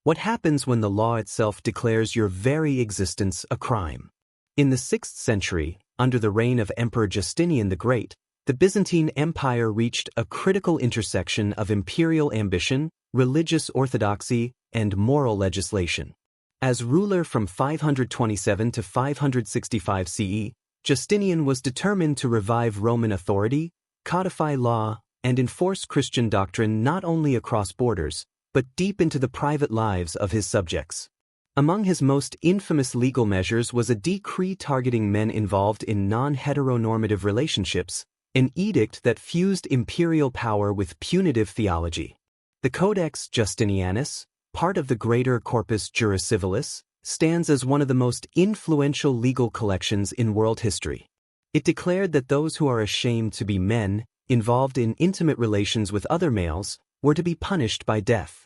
What happens when the law itself declares your very existence a crime? In the 6th century, under the reign of Emperor Justinian the Great, the Byzantine Empire reached a critical intersection of imperial ambition, religious orthodoxy, and moral legislation. As ruler from 527 to 565 CE, Justinian was determined to revive Roman authority, codify law, and enforce Christian doctrine not only across borders, but deep into the private lives of his subjects. Among his most infamous legal measures was a decree targeting men involved in non-heteronormative relationships, an edict that fused imperial power with punitive theology. The Codex Justinianus, part of the greater Corpus Juris Civilis, stands as one of the most influential legal collections in world history. It declared that those who are ashamed to be men, involved in intimate relations with other males, were to be punished by death.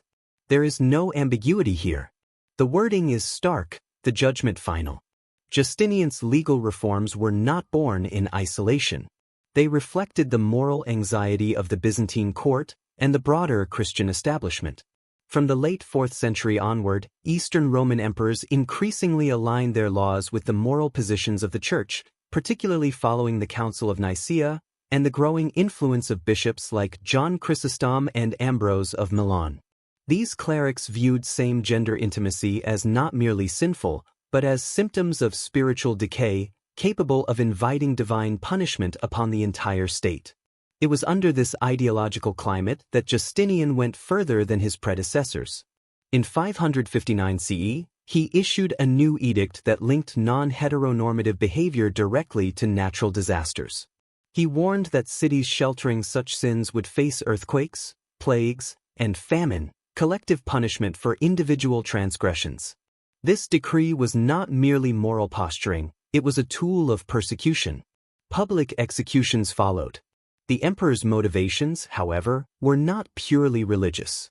There is no ambiguity here. The wording is stark, the judgment final. Justinian's legal reforms were not born in isolation. They reflected the moral anxiety of the Byzantine court and the broader Christian establishment. From the late 4th century onward, Eastern Roman emperors increasingly aligned their laws with the moral positions of the Church, particularly following the Council of Nicaea and the growing influence of bishops like John Chrysostom and Ambrose of Milan. These clerics viewed same-gender intimacy as not merely sinful, but as symptoms of spiritual decay, capable of inviting divine punishment upon the entire state. It was under this ideological climate that Justinian went further than his predecessors. In 559 CE, he issued a new edict that linked non-heteronormative behavior directly to natural disasters. He warned that cities sheltering such sins would face earthquakes, plagues, and famine, collective punishment for individual transgressions. This decree was not merely moral posturing, it was a tool of persecution. Public executions followed. The emperor's motivations, however, were not purely religious.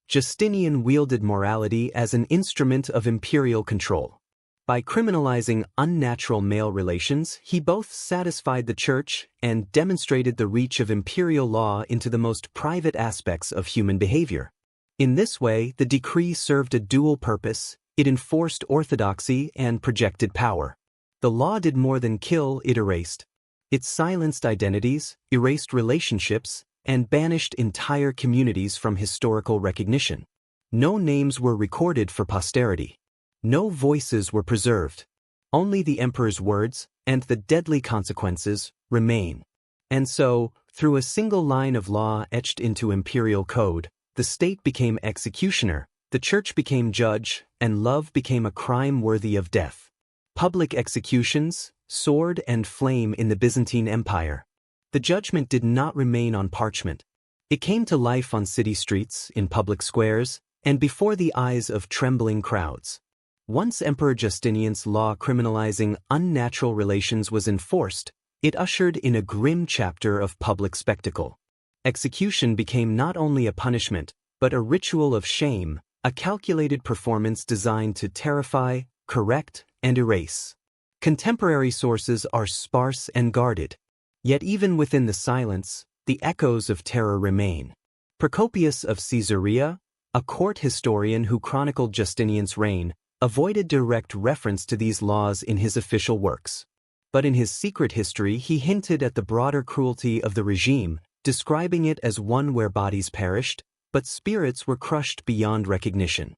Justinian wielded morality as an instrument of imperial control. By criminalizing unnatural male relations, he both satisfied the Church and demonstrated the reach of imperial law into the most private aspects of human behavior. In this way, the decree served a dual purpose. It enforced orthodoxy and projected power. The law did more than kill, it erased. It silenced identities, erased relationships, and banished entire communities from historical recognition. No names were recorded for posterity. No voices were preserved. Only the emperor's words, and the deadly consequences, remain. And so, through a single line of law etched into imperial code, the state became executioner, the Church became judge, and love became a crime worthy of death. Public executions, sword and flame in the Byzantine Empire. The judgment did not remain on parchment. It came to life on city streets, in public squares, and before the eyes of trembling crowds. Once Emperor Justinian's law criminalizing unnatural relations was enforced, it ushered in a grim chapter of public spectacle. Execution became not only a punishment, but a ritual of shame, a calculated performance designed to terrify, correct, and erase. Contemporary sources are sparse and guarded. Yet even within the silence, the echoes of terror remain. Procopius of Caesarea, a court historian who chronicled Justinian's reign, avoided direct reference to these laws in his official works. But in his secret history he hinted at the broader cruelty of the regime, describing it as one where bodies perished, but spirits were crushed beyond recognition.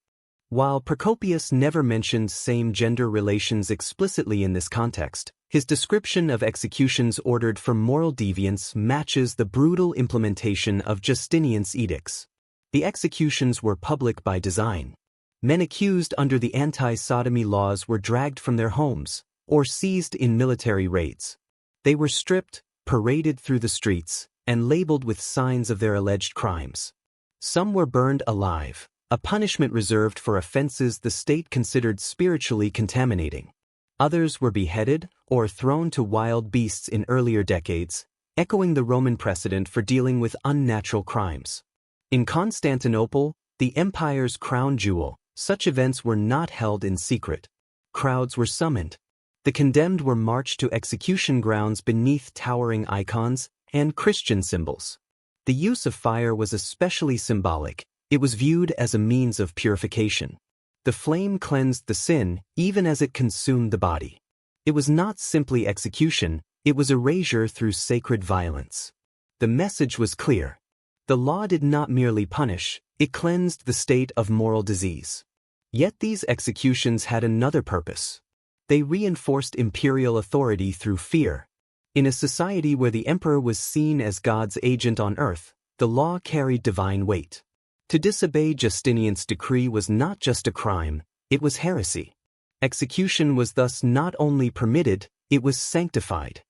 While Procopius never mentioned same-gender relations explicitly in this context, his description of executions ordered for moral deviance matches the brutal implementation of Justinian's edicts. The executions were public by design. Men accused under the anti-sodomy laws were dragged from their homes, or seized in military raids. They were stripped, paraded through the streets, and labeled with signs of their alleged crimes. Some were burned alive, a punishment reserved for offenses the state considered spiritually contaminating. Others were beheaded or thrown to wild beasts in earlier decades, echoing the Roman precedent for dealing with unnatural crimes. In Constantinople, the empire's crown jewel, such events were not held in secret. Crowds were summoned. The condemned were marched to execution grounds beneath towering icons and Christian symbols. The use of fire was especially symbolic. It was viewed as a means of purification. The flame cleansed the sin even as it consumed the body. It was not simply execution, it was erasure through sacred violence. The message was clear. The law did not merely punish, it cleansed the state of moral disease. Yet these executions had another purpose. They reinforced imperial authority through fear. In a society where the emperor was seen as God's agent on earth, the law carried divine weight. To disobey Justinian's decree was not just a crime, it was heresy. Execution was thus not only permitted, it was sanctified.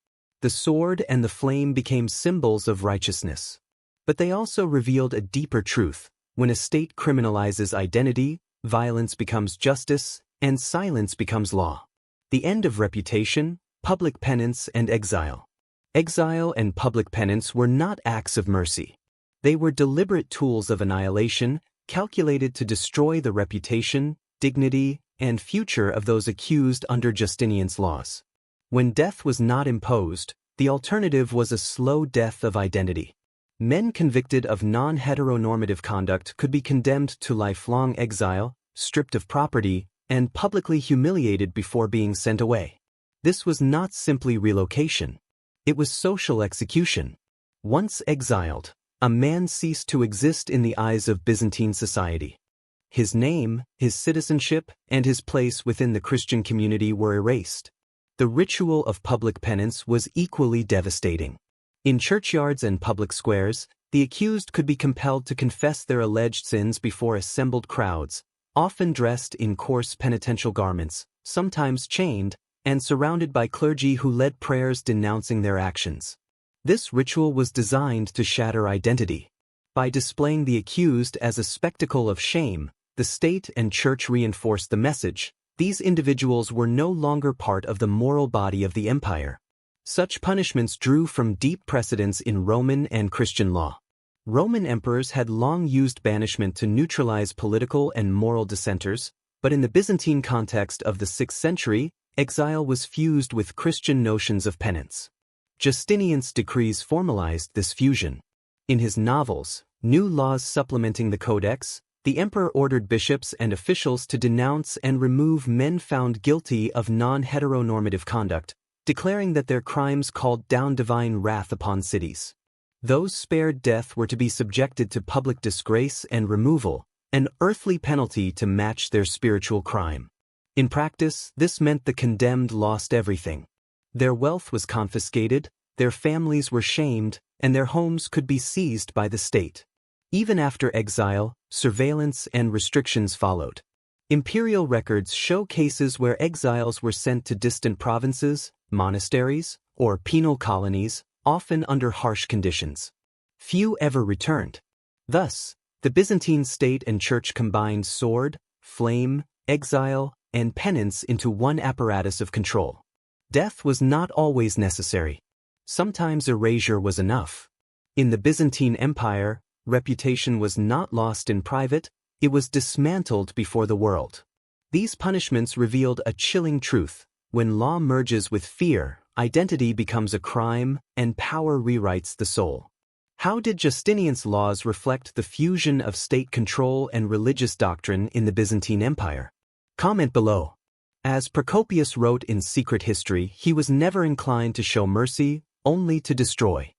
The sword and the flame became symbols of righteousness. But they also revealed a deeper truth. When a state criminalizes identity, violence becomes justice, and silence becomes law. The end of reputation, public penance, and exile. Exile and public penance were not acts of mercy. They were deliberate tools of annihilation, calculated to destroy the reputation, dignity, and future of those accused under Justinian's laws. When death was not imposed, the alternative was a slow death of identity. Men convicted of non-heteronormative conduct could be condemned to lifelong exile, stripped of property, and publicly humiliated before being sent away. This was not simply relocation. It was social execution. Once exiled, a man ceased to exist in the eyes of Byzantine society. His name, his citizenship, and his place within the Christian community were erased. The ritual of public penance was equally devastating. In churchyards and public squares, the accused could be compelled to confess their alleged sins before assembled crowds, often dressed in coarse penitential garments, sometimes chained, and surrounded by clergy who led prayers denouncing their actions. This ritual was designed to shatter identity. By displaying the accused as a spectacle of shame, the state and church reinforced the message: these individuals were no longer part of the moral body of the empire. Such punishments drew from deep precedents in Roman and Christian law. Roman emperors had long used banishment to neutralize political and moral dissenters, but in the Byzantine context of the 6th century, exile was fused with Christian notions of penance. Justinian's decrees formalized this fusion. In his novels, New Laws Supplementing the Codex, the emperor ordered bishops and officials to denounce and remove men found guilty of non-heteronormative conduct, declaring that their crimes called down divine wrath upon cities. Those spared death were to be subjected to public disgrace and removal, an earthly penalty to match their spiritual crime. In practice, this meant the condemned lost everything. Their wealth was confiscated, their families were shamed, and their homes could be seized by the state. Even after exile, surveillance and restrictions followed. Imperial records show cases where exiles were sent to distant provinces, monasteries, or penal colonies, often under harsh conditions. Few ever returned. Thus, the Byzantine state and church combined sword, flame, exile, and penance into one apparatus of control. Death was not always necessary. Sometimes erasure was enough. In the Byzantine Empire, reputation was not lost in private, it was dismantled before the world. These punishments revealed a chilling truth: when law merges with fear, identity becomes a crime, and power rewrites the soul. How did Justinian's laws reflect the fusion of state control and religious doctrine in the Byzantine Empire? Comment below. As Procopius wrote in Secret History, he was never inclined to show mercy, only to destroy.